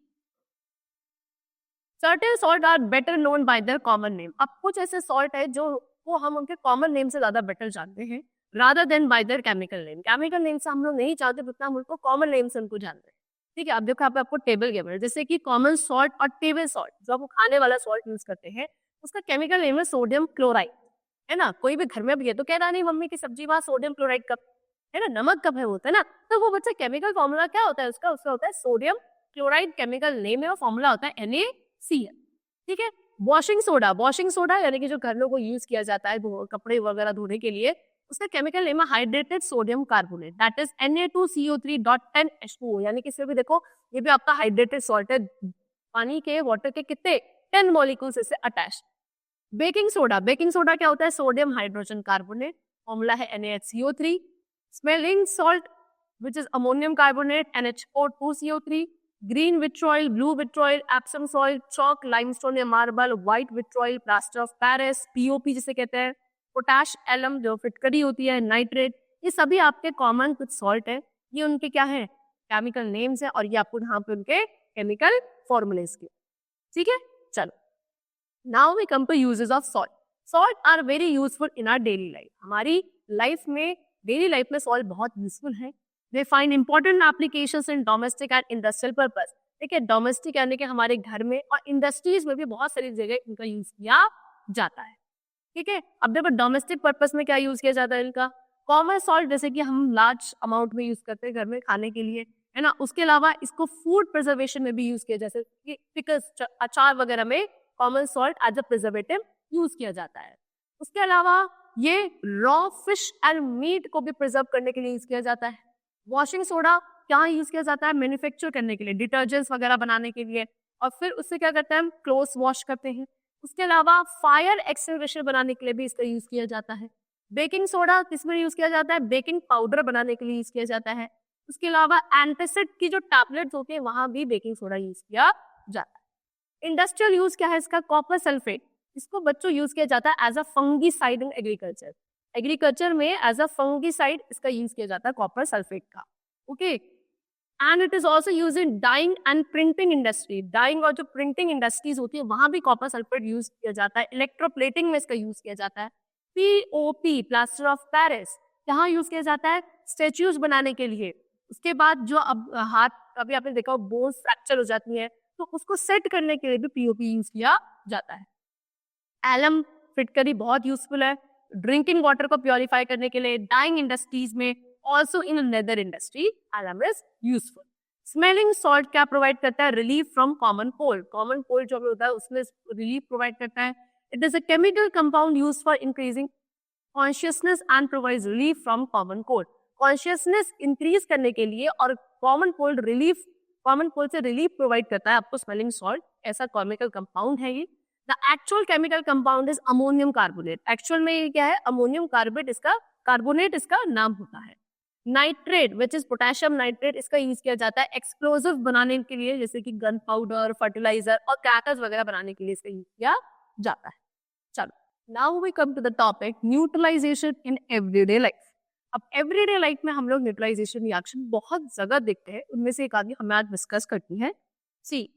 [SPEAKER 1] certain salt are better known by their common name. अब कुछ ऐसे सॉल्ट है जो वो हम उनके कॉमन नेम से ज्यादा बेटर जानते हैं rather than bye there chemical name. Chemical name से हम लोग नहीं जानते, जितना हम उनको कॉमन नेम से उनको जानते हैं, ठीक है। अब देखो यहाँ पे आपको टेबल गिवन है, जैसे कि कॉमन सॉल्ट और टेबल सॉल्ट जो हम खाने वाला सॉल्ट यूज करते हैं उसका केमिकल नेम है सोडियम क्लोराइड, है ना। कोई भी घर में भी है तो कह रहा नहीं मम्मी की सब्जी वहां सोडियम क्लोराइड कब है ना, नमक कब है होता है ना, तो वो बच्चा केमिकल फॉर्मूला क्या होता है उसका होता है सोडियम क्लोराइड। केमिकल नेम है और फॉर्मूला होता है NaCl, ठीक है। वॉशिंग सोडा यानी कि जो घरों को यूज किया जाता है कपड़े वगैरह धोने के लिए, उसका केमिकल नेम है hydrated sodium carbonate that is Na2CO3.10H2O। यानी कि इसमें भी देखो ये भी आपका हाइड्रेटेड सॉल्ट है, पानी के वाटर के कितने 10 मॉलिक्यूल्स इससे अटैच। बेकिंग सोडा क्या होता है? सोडियम हाइड्रोजन कार्बोनेट, फॉर्मूला है NaHCO3। Smelling salt which is ammonium carbonate NH4 green vitriol, blue vitriol, Epsom salt, chalk, limestone या marble, white vitriol, plaster of Paris, POP जिसे कहते हैं, potash alum जो फिटकरी होती है, नाइट्रेट, ये सभी आपके कॉमन कुछ सॉल्ट है। ये उनके क्या है? केमिकल नेम्स है और ये आपको यहाँ पे उनके केमिकल फॉर्मूलेस के, ठीक है। चलो now we come to uses of salt. Salt are very useful in our daily life. हमारी लाइफ में डेली लाइफ में सॉल्ट बहुत यूजफुल है। They find important applications in domestic and industrial purpose. ठीक है, डोमेस्टिक यानी कि हमारे घर में और इंडस्ट्रीज में भी बहुत सारी जगह इनका यूज किया जाता है। ठीक है, अब देखो डोमेस्टिक पर्पस में क्या यूज किया जाता है इनका। कॉमन सॉल्ट जैसे कि हम लार्ज अमाउंट में यूज करते हैं घर में खाने के लिए, है ना। उसके अलावा इसको फूड प्रिजर्वेशन में भी यूज किया, जैसे कि पिकल्स, अचार वगैरह में common salt as a preservative use किया जाता है। उसके अलावा ये रॉ फिश एंड मीट को भी प्रिजर्व करने के लिए यूज किया जाता है। वॉशिंग सोडा क्या यूज किया जाता है, मैन्युफैक्चर करने के लिए, डिटर्जेंट्स वगैरह बनाने के लिए, और फिर उससे क्या करते हैं हम, क्लोथ्स वॉश करते हैं। उसके अलावा फायर एक्सटिंग्विशर बनाने के लिए भी इसका यूज किया जाता है। बेकिंग सोडा किस में यूज किया जाता है, बेकिंग पाउडर बनाने के लिए यूज किया जाता है। उसके अलावा एंटासिड की जो टैबलेट्स होती है वहां भी बेकिंग सोडा यूज किया जाता है। इंडस्ट्रियल यूज क्या है इसका, कॉपर सल्फेट। इसको बच्चों यूज किया जाता है as a fungicide in agriculture. Agriculture में एज अ फंगीसाइड इसका यूज किया जाता है कॉपर सल्फेट का। Okay, and it is also use in dyeing and printing industry. Dyeing और जो प्रिंटिंग इंडस्ट्रीज होती है वहां भी कॉपर सल्फेट यूज किया जाता है। इलेक्ट्रोप्लेटिंग में इसका यूज किया जाता है। पीओपी, प्लास्टर ऑफ पेरिस, यहाँ यूज किया जाता है स्टेच्यूज बनाने के लिए। उसके बाद जो अब हाथ, अभी आपने देखा बोन्स फ्रैक्चर हो जाती है तो उसको सेट करने के लिए भी पीओपी यूज किया जाता है। एलम फिटकरी बहुत यूजफुल है ड्रिंकिंग वाटर को प्योरीफाई करने के लिए। डाइंग इंडस्ट्रीज में, also in leather industry, alum is useful. Smelling salt क्या प्रोवाइड करता है, relief from common cold. Common cold जो होता है उसमें रिलीफ प्रोवाइड करता है। It is a chemical compound use for increasing consciousness and provides relief from common cold. Consciousness increase करने के लिए और कॉमन कोल्ड से रिलीफ प्रोवाइड करता है आपको स्मेलिंग सॉल्ट। ऐसा केमिकल कंपाउंड है ये। The actual chemical compound is ammonium carbonate. Actual में ये क्या है, अमोनियम कार्बोनेट इसका नाम होता है। Nitrate which is potassium nitrate, इसका यूज किया जाता है एक्सप्लोजिव बनाने के लिए, जैसे कि गन पाउडर, फर्टिलाइजर और क्रैकर्स वगैरह बनाने के लिए इसका यूज किया जाता है। चलो now we come to the topic neutralization in everyday life. अब एवरीडे लाइफ में हम लोग न्यूट्रलाइजेशन रिएक्शन बहुत जगह देखते हैं, उनमें से एक आदमी हमें आज डिस्कस करनी है। सी,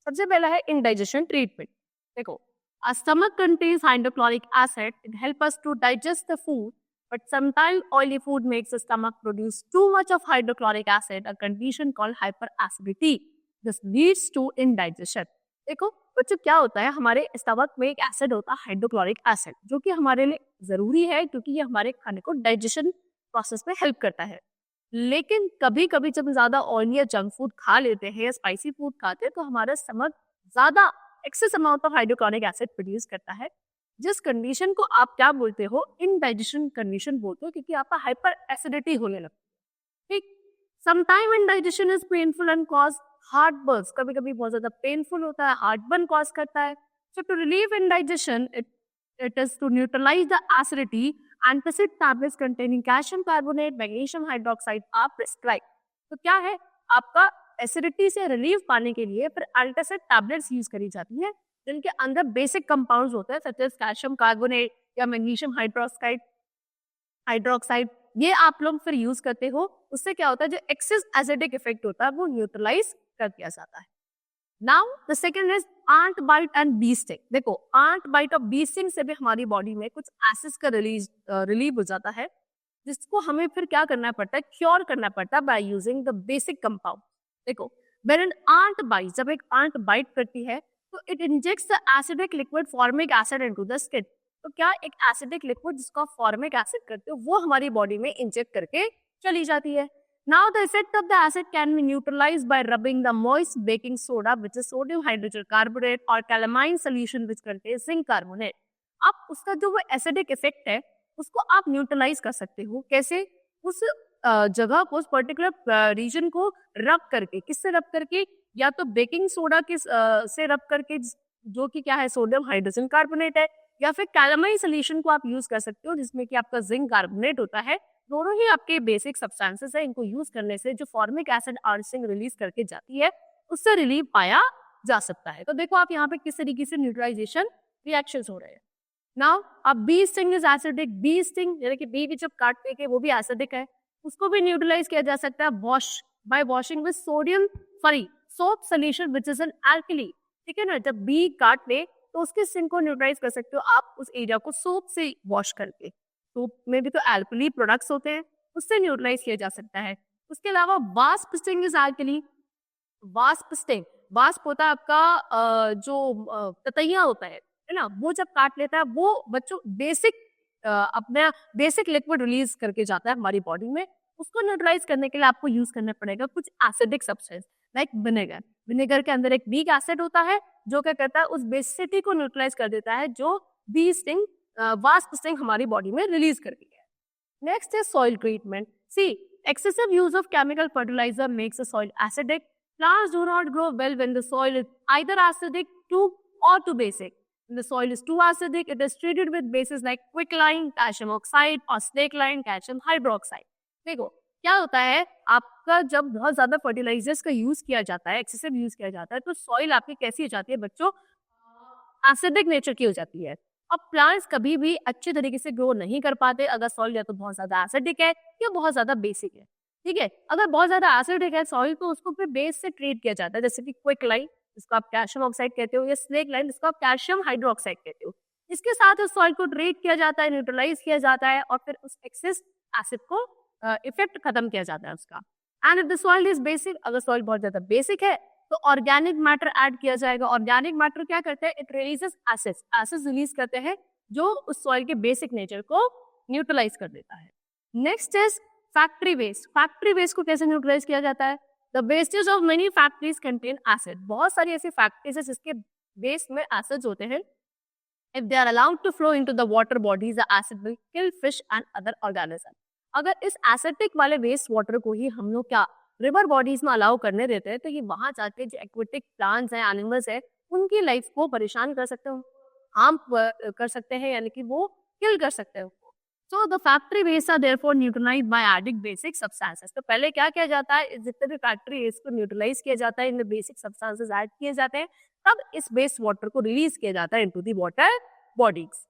[SPEAKER 1] सबसे पहला है इंडाइजेशन ट्रीटमेंट। देखो, our stomach contains hydrochloric acid. It helps us to digest the food, but sometimes oily food makes the stomach produce too much of hydrochloric acid, a condition called hyperacidity. This leads to indigestion. देखो बच्चों, क्या होता है, हमारे stomach में एक acid होता है हाइड्रोक्लोरिक एसिड, जो कि हमारे लिए जरूरी है क्योंकि ये हमारे खाने को डाइजेशन प्रोसेस में हेल्प करता है। लेकिन कभी कभी जब ज्यादा ऑयली या जंक फूड खा लेते हैं या स्पाइसी फूड खाते हैं तो हमारा स्टमक ज्यादा excess amount of hydrochloric acid produce करता है, जिस कंडीशन को आप क्या बोलते हो, इनडाइजेशन कंडीशन बोलते हो, क्योंकि आपका हाइपर एसिडिटी होने लगती है। ठीक, sometime indigestion is painful and cause heartburn. कभी कभी बहुत ज्यादा पेनफुल होता है, हार्टबर्न कॉज करता है। So to relieve indigestion it is to neutralize the acidity, antacid tablets containing calcium carbonate, magnesium hydroxide are prescribed. तो क्या है, आपका एसिडिटी से रिलीफ पाने के लिए फिर एंटासिड टैबलेट्स यूज करी जाती है, जिनके अंदर बेसिक कंपाउंड्स होते हैं सच एज कैल्शियम कार्बोनेट या मैग्नीशियम हाइड्रोक्साइड। ये आप लोग फिर यूज करते हो। उससे क्या होता है, जो एक्सेस एसिडिक इफेक्ट होता है वो न्यूट्रलाइज कर दिया जाता है। Now the second is ant bite and bee sting. देखो, आंट बाइट और बी स्टिंग से भी हमारी बॉडी में कुछ एसिड्स का रिलीव हो जाता है, जिसको हमें फिर क्या करना पड़ता है, क्योर करना पड़ता है by using the basic compound. देखो, व्हेन एन आंट बाइट, जब एक आंट बाइट करती है तो it injects the acidic liquid formic acid into the skin. तो क्या एक एसिडिक लिक्विड जिसको फॉर्मिक एसिड करते हो वो हमारी बॉडी में इंजेक्ट करके चली जाती है। Now the effect of the acid can be neutralized by rubbing the moist baking soda, which is sodium hydrogen carbonate, or calamine solution which contains zinc carbonate. अब उसका जो वो एसिडिक इफेक्ट है उसको आप न्यूट्रलाइज कर सकते हो। कैसे, उस जगह को, उस पर्टिकुलर रीजन को रब करके, किससे रब करके, या तो बेकिंग सोडा के से रब करके, जो कि क्या है, सोडियम हाइड्रोजन कार्बोनेट है, या फिर कैलामाइन सोल्यूशन को आप यूज कर सकते हो जिसमें कि आपका जिंक कार्बोनेट होता है। दोनों ही आपके बेसिक सब्सटेंसेस है, इनको यूज करने से जो फॉर्मिक एसिड आर्सिंग रिलीज करके जाती है उससे रिलीफ पाया जा सकता है। तो देखो आप यहाँ पे किस तरीके से न्यूट्रलाइजेशन रिएक्शंस हो रहे हैं। नाउ अब bee sting is acidic. Bee sting यानी कि बी भी जब काटने के वो भी एसिडिक है, उसको भी न्यूट्रलाइज किया जा सकता है wash bye washing with soap solution which is an alkali. ठीक है ना, जब बी काट ले तो उसके स्टिंग को न्यूट्रलाइज कर सकते हो आप उस एरिया को सोप से वॉश करके। सोप में भी तो एल्कली प्रोडक्ट्स होते हैं, उससे न्यूट्रलाइज किया जा सकता है। उसके अलावा wasp sting is alkali. Wasp sting, wasp होता है आपका जो ततैया होता है ना, वो जब काट लेता है वो बच्चों बेसिक अपना बेसिक लिक्विड रिलीज करके जाता है हमारी बॉडी में। उसको न्यूट्रलाइज करने के लिए आपको यूज करना पड़ेगा कुछ acidic substance like vinegar. Vinegar के अंदर एक वीक एसिड होता है जो क्या करता है उस बेसिसिटी को न्यूट्रलाइज कर देता है जो बी स्टिंग वास्प स्टिंग हमारी बॉडी में रिलीज करती है। Next is soil treatment. See, excessive use of chemical fertilizer makes the soil acidic. Plants do not grow well when the soil is either acidic or too basic. When the soil is too acidic, it is treated with bases like quicklime, calcium oxide or snakeline, calcium hydroxide. देखो क्या होता है, आपका जब बहुत ज्यादा fertilisers का use किया जाता है, एक्सेसिव यूज किया जाता है, तो सॉइल आपकी कैसी हो जाती है बच्चों, एसिडिक नेचर की हो जाती है। अब प्लांट्स कभी भी अच्छे तरीके से ग्रो नहीं कर पाते अगर सॉइल या तो बहुत ज्यादा एसिडिक है या बहुत ज्यादा बेसिक है। ठीक है, अगर बहुत ज्यादा एसिडिक है सॉइल तो उसको फिर बेस से ट्रीट किया जाता है, जैसे कि क्विक लाइन जिसको आप कैल्शियम ऑक्साइड कहते हो या स्नेक लाइन जिसको आप कैल्शियम हाइड्रोक्साइड कहते हो। इसके साथ उस सॉइल को ट्रीट किया जाता है, न्यूट्रलाइज किया जाता है और फिर उस एक्सेस एसिड को इफेक्ट खत्म किया जाता है उसका। And if the soil is basic, अगर सॉइल बहुत ज्यादा बेसिक है तो ऑर्गेनिक मैटर ऐड किया जाएगा। ऑर्गेनिक मैटर क्या करते हैं, it releases acids, acids release करते हैं जो उस सॉइल के बेसिक नेचर को न्यूट्रलाइज कर देता है। Next is factory waste. Factory waste को कैसे न्यूट्रलाइज किया जाता है, the wastage of many factories contain acid. बहुत सारी ऐसी फैक्ट्रीज है जिसके वेस्ट में एसिड्स होते हैं। If they are allowed to flow into the water bodies, the acid will kill fish and other organism. अगर इस एसिडिक वाले वेस्ट वाटर को ही हम लोग क्या रिवर बॉडीज में अलाउ करने देते हैं तो ये वहां जाके जो एक्वेटिक प्लांट्स हैं, एनिमल्स हैं, उनकी लाइफ को परेशान कर सकते हो, हार्म कर सकते हैं, यानी कि वो किल कर सकते हो। So the factory waste are therefore neutralized by adding basic substances. तो पहले क्या किया जाता है, जितने भी फैक्ट्री वेस्ट को न्यूट्रलाइज किया जाता है, इनमें बेसिक सब्सटेंसेस ऐड किए जाते हैं, तब इस वेस्ट वाटर को रिलीज किया जाता है into the water bodies.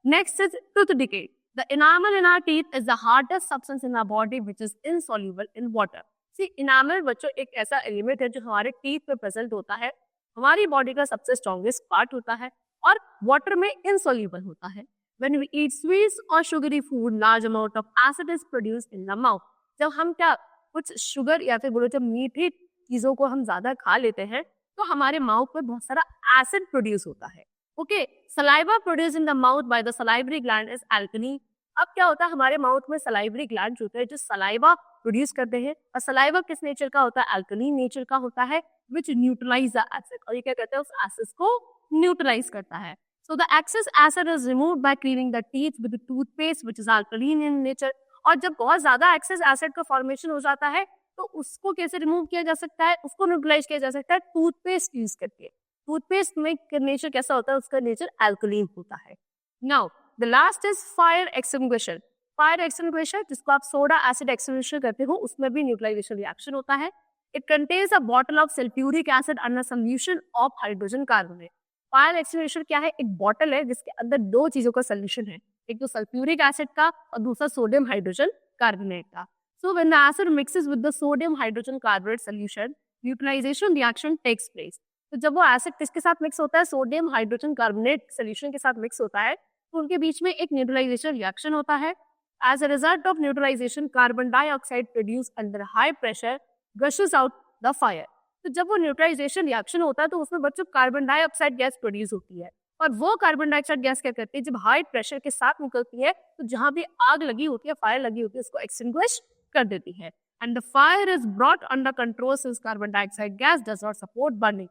[SPEAKER 1] Next is tooth decay. The enamel in our teeth is the hardest substance in our body which is insoluble in water. See, enamel बच्चों एक ऐसा एलिमेंट है जो हमारे टीथ पे प्रेजेंट होता है, हमारी बॉडी का सबसे स्ट्रॉन्गेस्ट पार्ट होता है और वाटर में इनसॉल्यूबल होता है। When we eat sweets or sugary food, large amount of acid is produced in the mouth. जब हम क्या कुछ शुगर या फिर बोलो जब मीठी चीजों को हम ज्यादा खा लेते हैं तो हमारे माउथ में बहुत सारा एसिड प्रोड्यूस होता है। Okay, saliva produce in the mouth by the salivary gland is alkali. अब क्या होता है, हमारे माउथ में सलाइवरी ग्लैंड होते हैं जो सलाइवा प्रोड्यूस करते हैं, और सलाइवा किस नेचर का होता है, अल्कलीन नेचर का होता है, विच न्यूट्रलाइज द एसिड। और ये क्या करता है, उस एसिड को न्यूट्रलाइज करता है। So the excess acid is removed by cleaning the teeth with toothpaste which is alkaline in nature. और जब बहुत ज्यादा एक्सेस एसिड का फॉर्मेशन हो जाता है तो उसको कैसे रिमूव किया जा सकता है, उसको न्यूट्रलाइज किया जा सकता है टूथपेस्ट यूज करके। टूथपेस्ट में नेचर कैसा होता है, उसका नेचर अल्कलीन होता है। Now the last is fire extinguisher. Fire extinguisher जिसको आप सोडा एसिड एक्सटिंग्विशर कहते हो, उसमें भी न्यूट्रलाइजेशन रिएक्शन होता है। It contains a bottle of sulphuric acid under solution of hydrogen carbonate. Fire extinguisher क्या है, एक बॉटल है जिसके अंदर दो चीजों का सोल्यूशन है, एक तो सल्फ्यूरिक एसिड का और दूसरा सोडियम हाइड्रोजन कार्बोनेट का। So when the acid mixes with the sodium hydrogen carbonate solution, neutralization reaction takes place. तो जब वो एसिड किसके साथ मिक्स होता है, सोडियम हाइड्रोजन कार्बोनेट सोल्यूशन के साथ मिक्स होता है, तो उनके बीच में एक न्यूट्रलाइजेशन रिएक्शन होता है। As a result of neutralization, carbon dioxide produce under high pressure gushes out the fire. तो जब वो न्यूट्रलाइजेशन रिएक्शन होता है तो उसमें बच्चों कार्बन डाइऑक्साइड गैस प्रोड्यूस होती है, और वो कार्बन डाइऑक्साइड गैस क्या करती है, जब हाई प्रेशर के साथ निकलती है तो जहां भी आग लगी होती है, फायर लगी होती है, उसको एक्सटिंग्विश कर देती है। And the fire is brought under control since carbon dioxide gas does not support burning.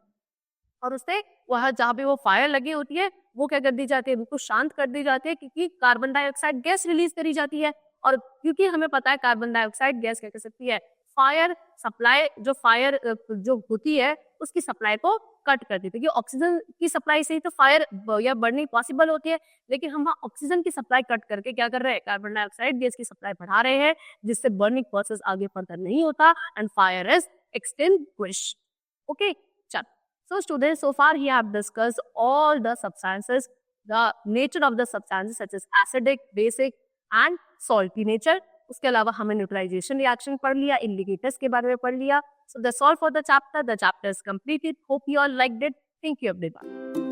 [SPEAKER 1] और उससे वह जहाँ पे वो फायर लगी होती है वो क्या कर दी जाती है, उनको शांत कर दी जाती है, क्योंकि कार्बन डाइऑक्साइड गैस रिलीज करी जाती है। और क्योंकि हमें पता है कार्बन डाइऑक्साइड गैस क्या कर सकती है, फायर सप्लाई जो होती है उसकी सप्लाई को कट कर देती है। क्योंकि ऑक्सीजन की सप्लाई से ही तो फायर या बर्निंग पॉसिबल होती है, लेकिन हम ऑक्सीजन की सप्लाई कट करके क्या कर रहे हैं, कार्बन डाइऑक्साइड गैस की सप्लाई बढ़ा रहे हैं, जिससे बर्निंग प्रोसेस आगे फर्दर नहीं होता and fire is extinguished. Okay, चल। So students, so far we have discussed all the substances, the nature of the substances such as acidic, basic and salty nature. उसके अलावा हमने न्यूट्रलाइजेशन रिएक्शन पढ़ लिया, indicators के बारे में पढ़ लिया. So that's all for the chapter. The chapter is completed. Hope you all liked it. Thank you everyone.